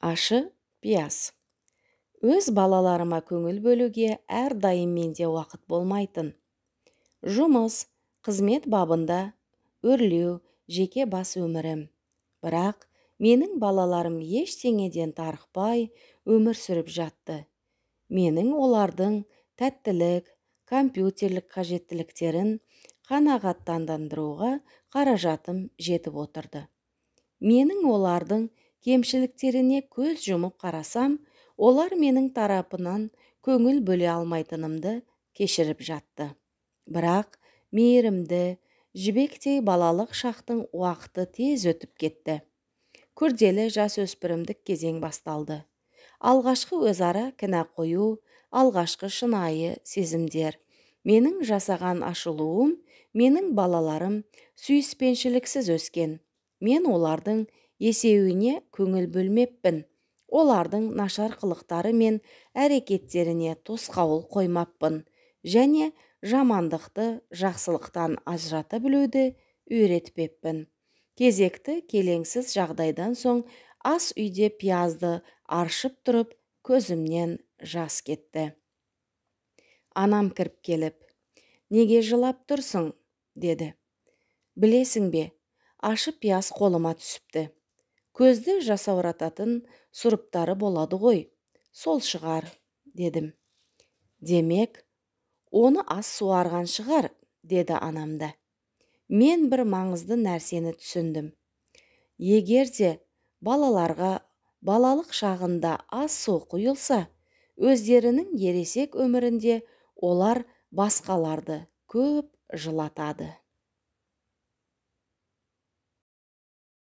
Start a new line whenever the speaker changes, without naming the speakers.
Ашы пияз. Өз балаларыма көңіл бөлуге әрдайым менде уақыт болмайтын. Жұмыс, қызмет бабында, өрлеу, жеке бас өмірім. Бірақ менің балаларым ештеңеден тарықпай өмір сүріп жатты. Менің олардың тәттілік, компьютерлік қажеттіліктерін қанағаттандыруға қаражатым жетіп отырды. Менің олардың кемшіліктеріне көз жұмып қарасам, олар менің тарапынан көңіл бөле алмайтынымды кешіріп жатты. Бірақ мейірімді, жібектей балалық шақтың уақыты тез өтіп кетті. Күрделі жасөспірімдік кезең басталды. Алғашқы өзара кінә қою, алғашқы шынайы сезімдер. Менің жасаған ашылуым, менің балаларым сүйіспеншіліксіз өскен. Мен олардың есеуіне көңіл бөлмеппін. Олардың нашар қылықтары мен әрекеттеріне тосқауыл қоймаппын. Және жамандықты жақсылықтан ажырата білуді үйретпеппін. Кезекті келеңсіз жағдайдан соң ас үйде пиязды аршып тұрып, көзімнен жас кетті. Анам кіріп келіп, «Неге жылап тұрсың?» деді. «Білесің бе, ашы пияз қолыма түсіпті. Көзді жасаурататын сұрыптары болады ғой, сол шығар», дедім. «Демек, оны ас суарған шығар», деді анамда. Мен бір маңызды нәрсені түсіндім. Егер де балаларға балалық шағында ас су құйылса, өздерінің ересек өмірінде олар басқаларды көп жылатады.